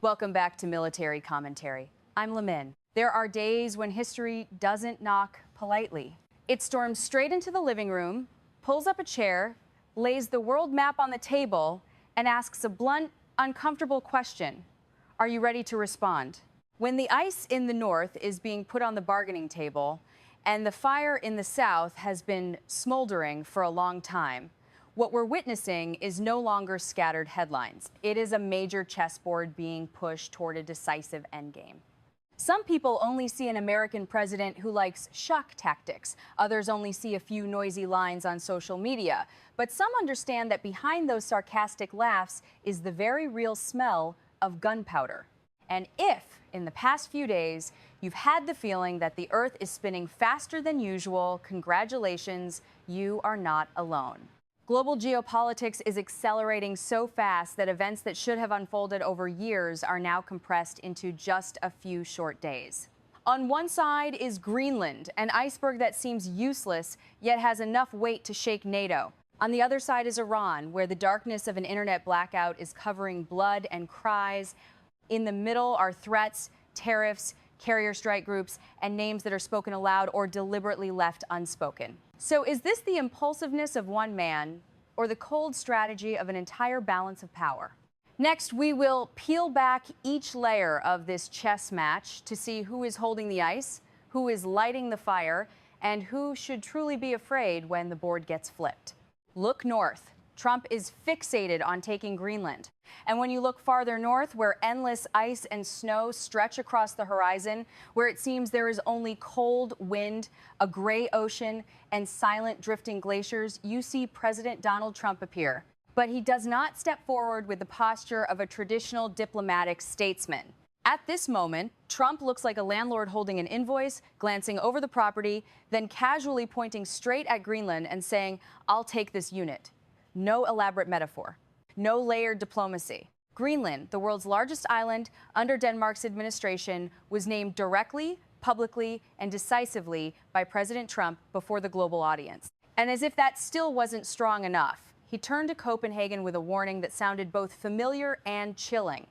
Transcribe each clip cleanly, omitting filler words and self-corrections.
Welcome back to Military Commentary. I'm Lamin. There are days when history doesn't knock politely. It storms straight into the living room, pulls up a chair, lays the world map on the table, and asks a blunt, uncomfortable question. Are you ready to respond? When the ice in the north is being put on the bargaining table and the fire in the south has been smoldering for a long time, what we're witnessing is no longer scattered headlines. It is a major chessboard being pushed toward a decisive endgame. Some people only see an American president who likes shock tactics. Others only see a few noisy lines on social media. But some understand that behind those sarcastic laughs is the very real smell of gunpowder. And if, in the past few days, you've had the feeling that the Earth is spinning faster than usual, congratulations, you are not alone. Global geopolitics is accelerating so fast that events that should have unfolded over years are now compressed into just a few short days. On one side is Greenland, an iceberg that seems useless, yet has enough weight to shake NATO. On the other side is Iran, where the darkness of an internet blackout is covering blood and cries. In the middle are threats, tariffs, carrier strike groups, and names that are spoken aloud or deliberately left unspoken. So is this the impulsiveness of one man or the cold strategy of an entire balance of power? Next, we will peel back each layer of this chess match to see who is holding the ice, who is lighting the fire, and who should truly be afraid when the board gets flipped. Look north. Trump is fixated on taking Greenland. And when you look farther north, where endless ice and snow stretch across the horizon, where it seems there is only cold wind, a gray ocean, and silent drifting glaciers, you see President Donald Trump appear. But he does not step forward with the posture of a traditional diplomatic statesman. At this moment, Trump looks like a landlord holding an invoice, glancing over the property, then casually pointing straight at Greenland and saying, "I'll take this unit." No elaborate metaphor. No layered diplomacy. Greenland, the world's largest island under Denmark's administration, was named directly, publicly, and decisively by President Trump before the global audience. And as if that still wasn't strong enough, he turned to Copenhagen with a warning that sounded both familiar and chilling.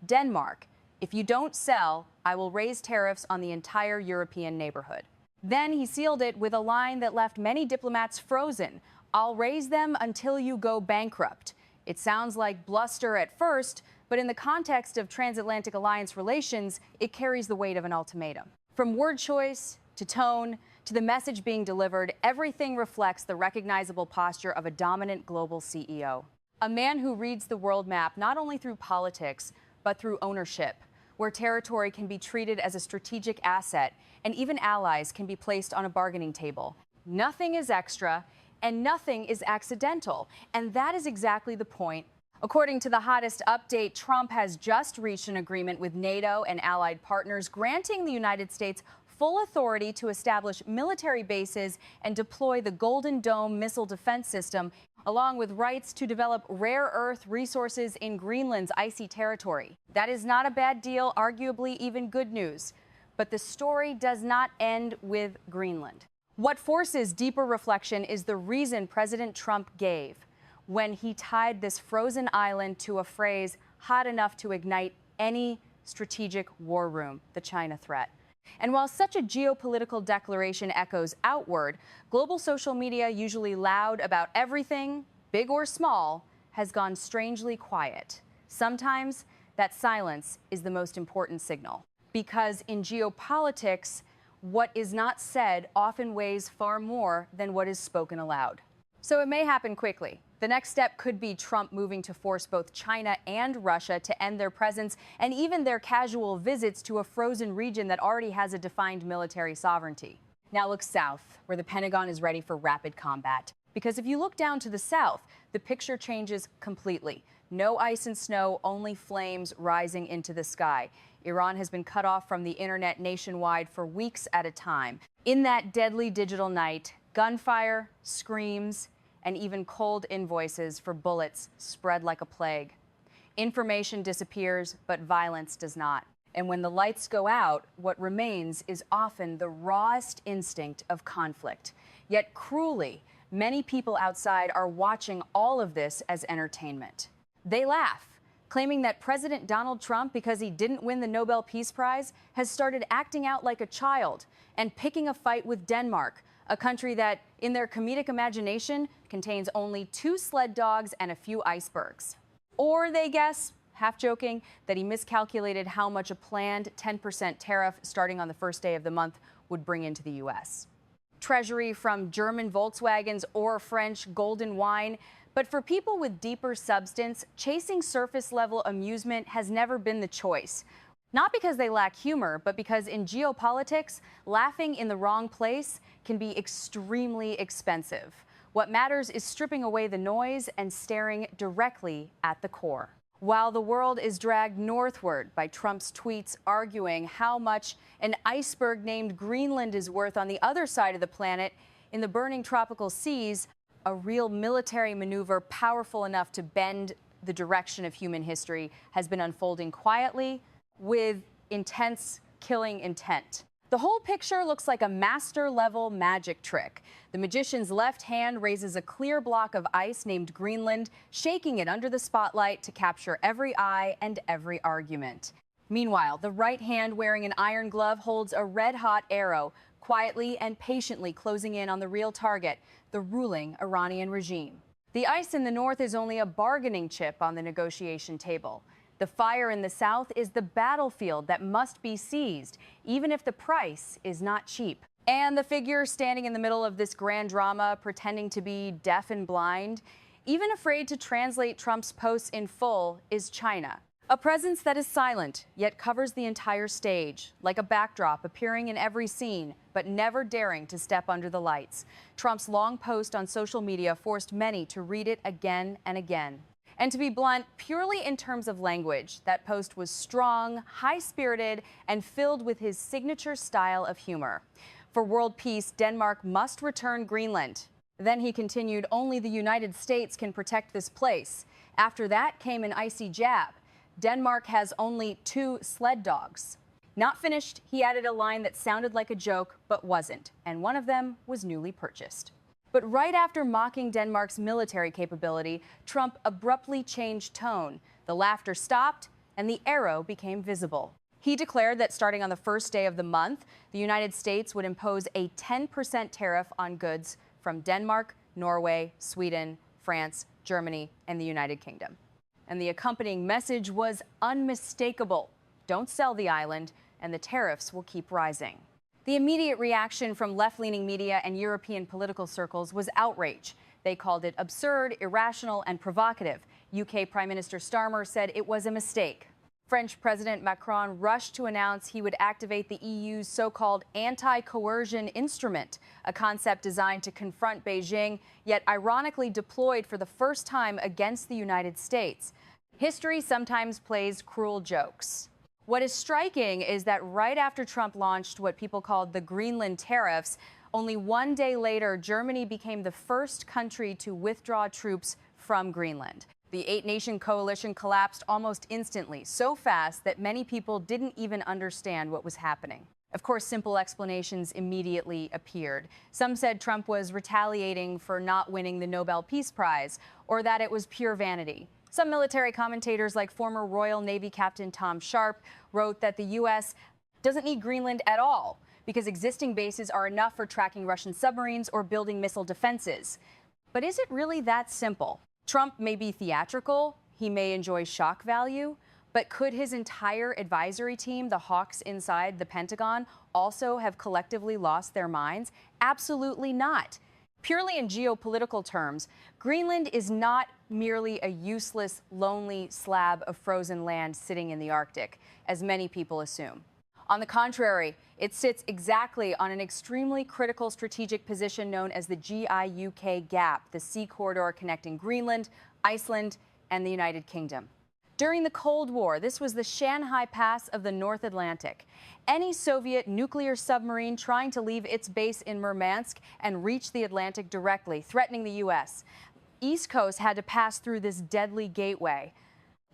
Denmark, if you don't sell, I will raise tariffs on the entire European neighborhood. Then he sealed it with a line that left many diplomats frozen. I'll raise them until you go bankrupt. It sounds like bluster at first, but in the context of transatlantic alliance relations, it carries the weight of an ultimatum. From word choice to tone to the message being delivered, everything reflects the recognizable posture of a dominant global CEO. A man who reads the world map not only through politics, but through ownership, where territory can be treated as a strategic asset and even allies can be placed on a bargaining table. Nothing is extra, and nothing is accidental. And that is exactly the point. According to the hottest update, Trump has just reached an agreement with NATO and allied partners, granting the United States full authority to establish military bases and deploy the Golden Dome missile defense system, along with rights to develop rare earth resources in Greenland's icy territory. That is not a bad deal, arguably even good news. But the story does not end with Greenland. What forces deeper reflection is the reason President Trump gave when he tied this frozen island to a phrase hot enough to ignite any strategic war room, the China threat. And while such a geopolitical declaration echoes outward, global social media, usually loud about everything, big or small, has gone strangely quiet. Sometimes that silence is the most important signal, because in geopolitics, what is not said often weighs far more than what is spoken aloud. So it may happen quickly. The next step could be Trump moving to force both China and Russia to end their presence and even their casual visits to a frozen region that already has a defined military sovereignty. Now look south, where the Pentagon is ready for rapid combat. Because if you look down to the south, the picture changes completely. No ice and snow, only flames rising into the sky. Iran has been cut off from the internet nationwide for weeks at a time. In that deadly digital night, gunfire, screams, and even cold invoices for bullets spread like a plague. Information disappears, but violence does not. And when the lights go out, what remains is often the rawest instinct of conflict. Yet cruelly, many people outside are watching all of this as entertainment. They laugh, claiming that President Donald Trump, because he didn't win the Nobel Peace Prize, has started acting out like a child and picking a fight with Denmark, a country that, in their comedic imagination, contains only 2 sled dogs and a few icebergs. Or they guess, half joking, that he miscalculated how much a planned 10% tariff starting on the first day of the month would bring into the U.S. Treasury from German Volkswagens or French golden wine. But for people with deeper substance, chasing surface-level amusement has never been the choice. Not because they lack humor, but because in geopolitics, laughing in the wrong place can be extremely expensive. What matters is stripping away the noise and staring directly at the core. While the world is dragged northward by Trump's tweets arguing how much an iceberg named Greenland is worth on the other side of the planet in the burning tropical seas, a real military maneuver powerful enough to bend the direction of human history has been unfolding quietly with intense killing intent. The whole picture looks like a master-level magic trick. The magician's left hand raises a clear block of ice named Greenland, shaking it under the spotlight to capture every eye and every argument. Meanwhile, the right hand, wearing an iron glove, holds a red-hot arrow, quietly and patiently closing in on the real target, the ruling Iranian regime. The ice in the north is only a bargaining chip on the negotiation table. The fire in the south is the battlefield that must be seized, even if the price is not cheap. And the figure standing in the middle of this grand drama, pretending to be deaf and blind, even afraid to translate Trump's posts in full, is China. A presence that is silent, yet covers the entire stage, like a backdrop appearing in every scene, but never daring to step under the lights. Trump's long post on social media forced many to read it again and again. And to be blunt, purely in terms of language, that post was strong, high-spirited, and filled with his signature style of humor. For world peace, Denmark must return Greenland. Then he continued, only the United States can protect this place. After that came an icy jab. Denmark has only 2 sled dogs. Not finished, he added a line that sounded like a joke, but wasn't, and one of them was newly purchased. But right after mocking Denmark's military capability, Trump abruptly changed tone. The laughter stopped, and the arrow became visible. He declared that starting on the first day of the month, the United States would impose a 10% tariff on goods from Denmark, Norway, Sweden, France, Germany, and the United Kingdom. And the accompanying message was unmistakable. Don't sell the island, and the tariffs will keep rising. The immediate reaction from left-leaning media and European political circles was outrage. They called it absurd, irrational, and provocative. UK Prime Minister Starmer said it was a mistake. French President Macron rushed to announce he would activate the EU's so-called anti-coercion instrument, a concept designed to confront Beijing, yet ironically deployed for the first time against the United States. History sometimes plays cruel jokes. What is striking is that right after Trump launched what people called the Greenland tariffs, only 1 day later, Germany became the first country to withdraw troops from Greenland. The 8-nation coalition collapsed almost instantly, so fast that many people didn't even understand what was happening. Of course, simple explanations immediately appeared. Some said Trump was retaliating for not winning the Nobel Peace Prize, or that it was pure vanity. Some military commentators, like former Royal Navy Captain Tom Sharp, wrote that the U.S. doesn't need Greenland at all because existing bases are enough for tracking Russian submarines or building missile defenses. But is it really that simple? Trump may be theatrical, he may enjoy shock value, but could his entire advisory team, the hawks inside the Pentagon, also have collectively lost their minds? Absolutely not. Purely in geopolitical terms, Greenland is not merely a useless, lonely slab of frozen land sitting in the Arctic, as many people assume. On the contrary, it sits exactly on an extremely critical strategic position known as the GIUK Gap, the sea corridor connecting Greenland, Iceland, and the United Kingdom. During the Cold War, this was the Shanghai Pass of the North Atlantic. Any Soviet nuclear submarine trying to leave its base in Murmansk and reach the Atlantic directly, threatening the U.S. East Coast had to pass through this deadly gateway.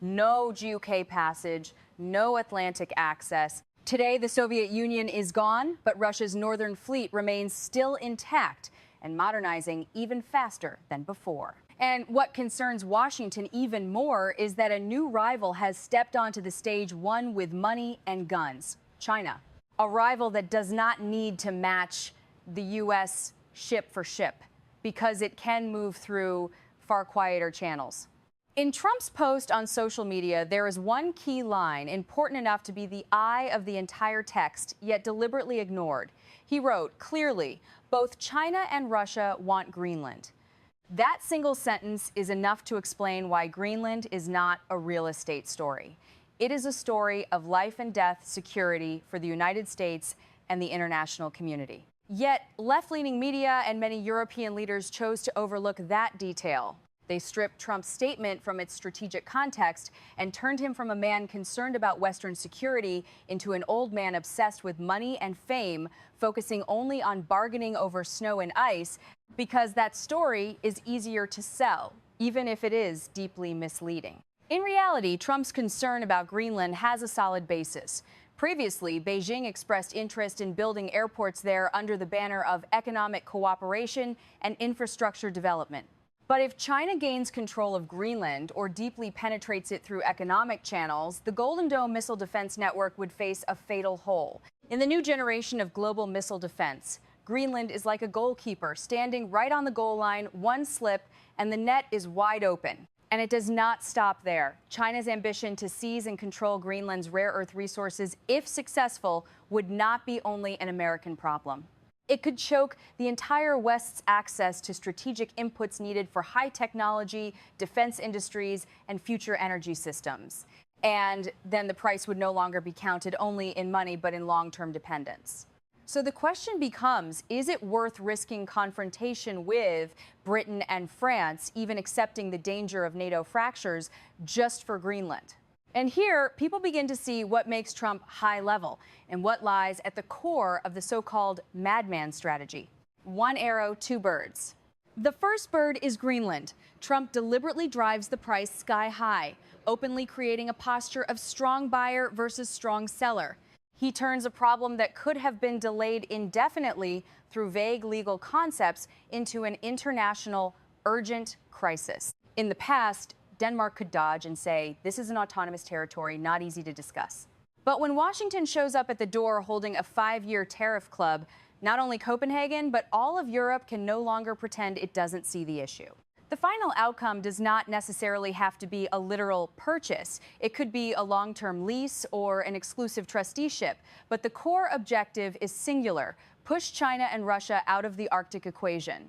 No GUK passage, no Atlantic access. Today, the Soviet Union is gone, but Russia's northern fleet remains still intact and modernizing even faster than before. And what concerns Washington even more is that a new rival has stepped onto the stage, one with money and guns: China. A rival that does not need to match the U.S. ship for ship because it can move through far quieter channels. In Trump's post on social media, there is one key line important enough to be the eye of the entire text, yet deliberately ignored. He wrote, clearly, both China and Russia want Greenland. That single sentence is enough to explain why Greenland is not a real estate story. It is a story of life and death security for the United States and the international community. Yet, left-leaning media and many European leaders chose to overlook that detail. They stripped Trump's statement from its strategic context and turned him from a man concerned about Western security into an old man obsessed with money and fame, focusing only on bargaining over snow and ice, because that story is easier to sell, even if it is deeply misleading. In reality, Trump's concern about Greenland has a solid basis. Previously, Beijing expressed interest in building airports there under the banner of economic cooperation and infrastructure development. But if China gains control of Greenland or deeply penetrates it through economic channels, the Golden Dome missile defense network would face a fatal hole. In the new generation of global missile defense, Greenland is like a goalkeeper standing right on the goal line, one slip, and the net is wide open. And it does not stop there. China's ambition to seize and control Greenland's rare earth resources, if successful, would not be only an American problem. It could choke the entire West's access to strategic inputs needed for high technology, defense industries, and future energy systems. And then the price would no longer be counted only in money, but in long-term dependence. So the question becomes, is it worth risking confrontation with Britain and France, even accepting the danger of NATO fractures, just for Greenland? And here, people begin to see what makes Trump high level and what lies at the core of the so-called madman strategy. One arrow, two birds. The first bird is Greenland. Trump deliberately drives the price sky high, openly creating a posture of strong buyer versus strong seller. He turns a problem that could have been delayed indefinitely through vague legal concepts into an international, urgent crisis. In the past, Denmark could dodge and say, this is an autonomous territory, not easy to discuss. But when Washington shows up at the door holding a 5-year tariff club, not only Copenhagen, but all of Europe can no longer pretend it doesn't see the issue. The final outcome does not necessarily have to be a literal purchase. It could be a long-term lease or an exclusive trusteeship. But the core objective is singular: push China and Russia out of the Arctic equation.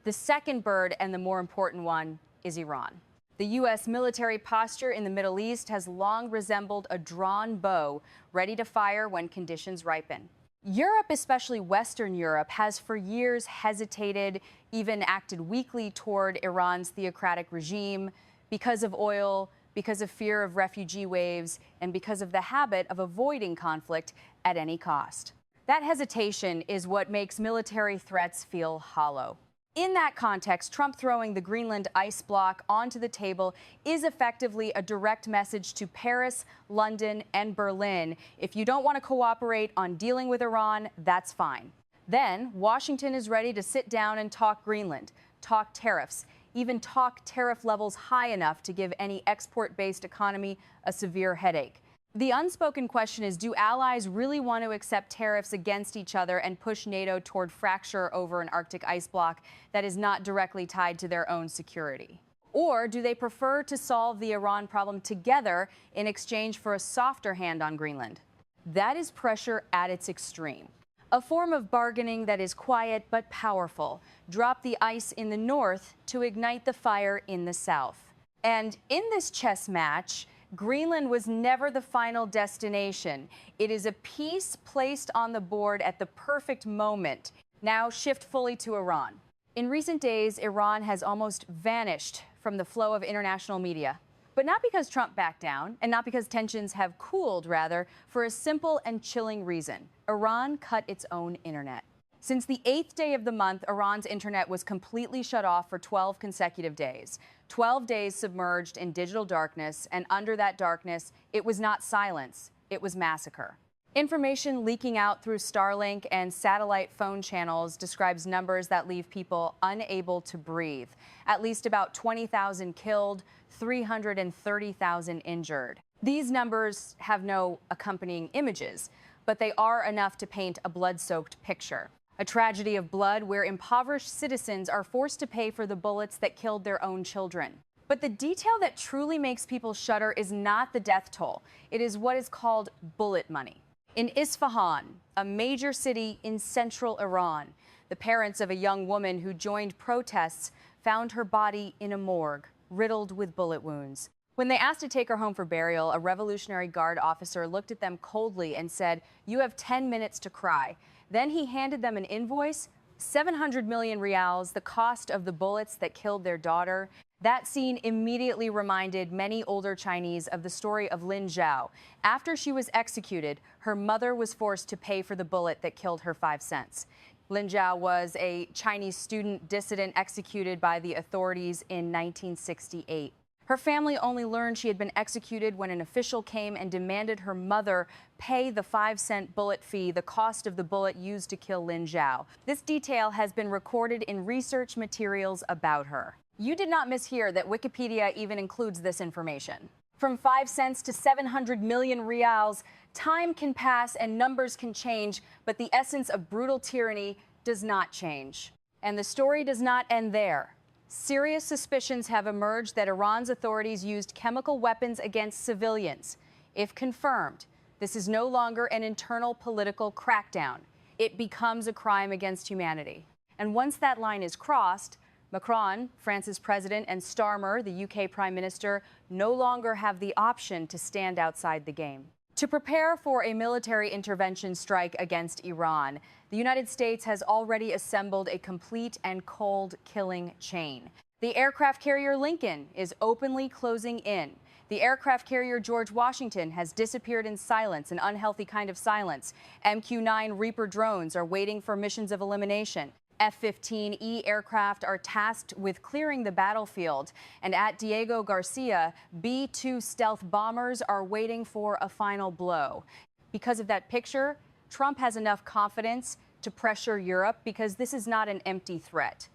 The second bird, and the more important one, is Iran. The U.S. military posture in the Middle East has long resembled a drawn bow, ready to fire when conditions ripen. Europe, especially Western Europe, has for years hesitated, even acted weakly toward Iran's theocratic regime because of oil, because of fear of refugee waves, and because of the habit of avoiding conflict at any cost. That hesitation is what makes military threats feel hollow. In that context, Trump throwing the Greenland ice block onto the table is effectively a direct message to Paris, London, and Berlin. If you don't want to cooperate on dealing with Iran, that's fine. Then Washington is ready to sit down and talk Greenland, talk tariffs, even talk tariff levels high enough to give any export-based economy a severe headache. The unspoken question is, do allies really want to accept tariffs against each other and push NATO toward fracture over an Arctic ice block that is not directly tied to their own security? Or do they prefer to solve the Iran problem together in exchange for a softer hand on Greenland? That is pressure at its extreme. A form of bargaining that is quiet but powerful. Drop the ice in the north to ignite the fire in the south. And in this chess match, Greenland was never the final destination. It is a piece placed on the board at the perfect moment. Now shift fully to Iran. In recent days, Iran has almost vanished from the flow of international media. But not because Trump backed down, and not because tensions have cooled, rather, for a simple and chilling reason. Iran cut its own internet. Since the 8th day of the month, Iran's internet was completely shut off for 12 consecutive days. 12 days submerged in digital darkness, and under that darkness, it was not silence, it was massacre. Information leaking out through Starlink and satellite phone channels describes numbers that leave people unable to breathe. At least about 20,000 killed, 330,000 injured. These numbers have no accompanying images, but they are enough to paint a blood-soaked picture. A tragedy of blood where impoverished citizens are forced to pay for the bullets that killed their own children. But the detail that truly makes people shudder is not the death toll. It is what is called bullet money. In Isfahan, a major city in central Iran, the parents of a young woman who joined protests found her body in a morgue, riddled with bullet wounds. When they asked to take her home for burial, a Revolutionary Guard officer looked at them coldly and said, "You have 10 minutes to cry." Then he handed them an invoice, 700 million rials, the cost of the bullets that killed their daughter. That scene immediately reminded many older Chinese of the story of Lin Zhao. After she was executed, her mother was forced to pay for the bullet that killed her 5 cents. Lin Zhao was a Chinese student dissident executed by the authorities in 1968. Her family only learned she had been executed when an official came and demanded her mother pay the 5-cent bullet fee, the cost of the bullet used to kill Lin Zhao. This detail has been recorded in research materials about her. You did not mishear that Wikipedia even includes this information. From 5 cents to 700 million rials, time can pass and numbers can change, but the essence of brutal tyranny does not change. And the story does not end there. Serious suspicions have emerged that Iran's authorities used chemical weapons against civilians. If confirmed, this is no longer an internal political crackdown. It becomes a crime against humanity. And once that line is crossed, Macron, France's president, and Starmer, the UK prime minister, no longer have the option to stand outside the game. To prepare for a military intervention strike against Iran, the United States has already assembled a complete and cold killing chain. The aircraft carrier Lincoln is openly closing in. The aircraft carrier George Washington has disappeared in silence, an unhealthy kind of silence. MQ-9 Reaper drones are waiting for missions of elimination. F-15E aircraft are tasked with clearing the battlefield. And at Diego Garcia, B-2 stealth bombers are waiting for a final blow. Because of that picture, Trump has enough confidence to pressure Europe because this is not an empty threat.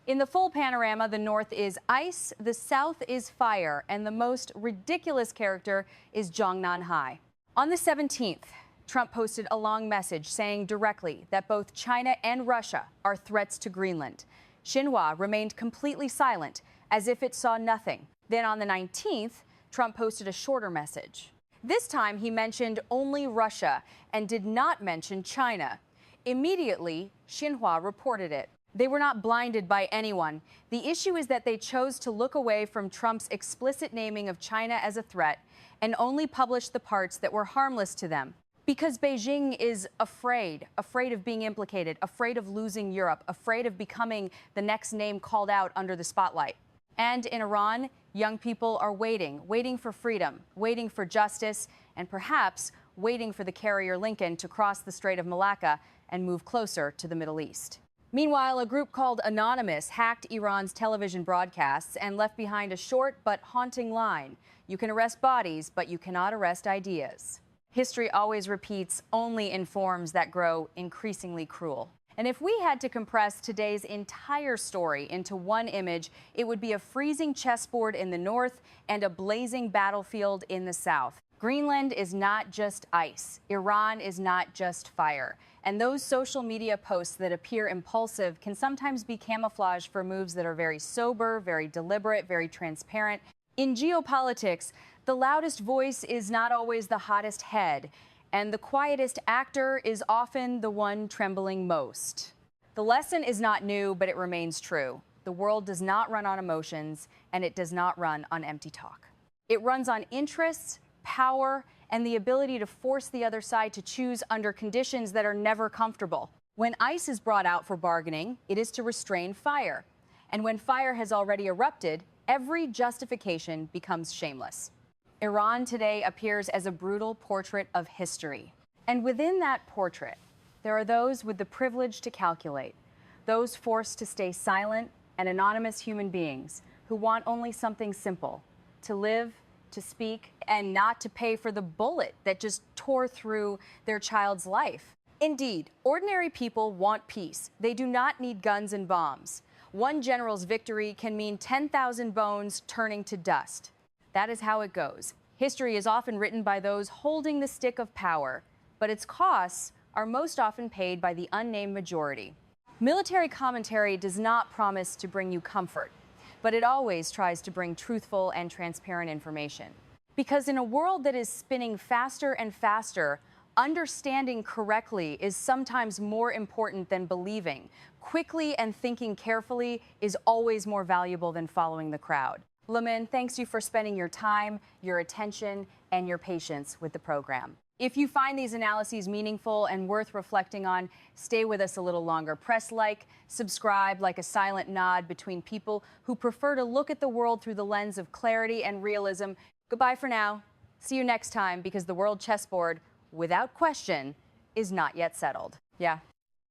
In the full panorama, the North is ice, the South is fire, and the most ridiculous character is Zhongnan Hai. On the 17th, Trump posted a long message saying directly that both China and Russia are threats to Greenland. Xinhua remained completely silent, as if it saw nothing. Then on the 19th, Trump posted a shorter message. This time he mentioned only Russia and did not mention China. Immediately, Xinhua reported it. They were not blinded by anyone. The issue is that they chose to look away from Trump's explicit naming of China as a threat and only published the parts that were harmless to them. Because Beijing is afraid of being implicated, afraid of losing Europe, afraid of becoming the next name called out under the spotlight. And in Iran, young people are waiting for freedom, waiting for justice, and perhaps waiting for the carrier Lincoln to cross the Strait of Malacca and move closer to the Middle East. Meanwhile, a group called Anonymous hacked Iran's television broadcasts and left behind a short but haunting line. You can arrest bodies, but you cannot arrest ideas. History always repeats, only in forms that grow increasingly cruel. And if we had to compress today's entire story into one image, it would be a freezing chessboard in the north and a blazing battlefield in the south. Greenland is not just ice. Iran is not just fire. And those social media posts that appear impulsive can sometimes be camouflaged for moves that are very sober, very deliberate, very transparent. In geopolitics, the loudest voice is not always the hottest head, and the quietest actor is often the one trembling most. The lesson is not new, but it remains true. The world does not run on emotions, and it does not run on empty talk. It runs on interests, power, and the ability to force the other side to choose under conditions that are never comfortable. When ice is brought out for bargaining, it is to restrain fire. And when fire has already erupted, every justification becomes shameless. Iran today appears as a brutal portrait of history. And within that portrait, there are those with the privilege to calculate, those forced to stay silent, and anonymous human beings who want only something simple: to live to speak and not to pay for the bullet that just tore through their child's life. Indeed, ordinary people want peace. They do not need guns and bombs. One general's victory can mean 10,000 bones turning to dust. That is how it goes. History is often written by those holding the stick of power, but its costs are most often paid by the unnamed majority. Military commentary does not promise to bring you comfort, but it always tries to bring truthful and transparent information. Because in a world that is spinning faster and faster, understanding correctly is sometimes more important than believing. Quickly and thinking carefully is always more valuable than following the crowd. Lamin, thanks you for spending your time, your attention, and your patience with the program. If you find these analyses meaningful and worth reflecting on, stay with us a little longer. Press like, subscribe like a silent nod between people who prefer to look at the world through the lens of clarity and realism. Goodbye for now. See you next time, because the world chessboard, without question, is not yet settled. Yeah.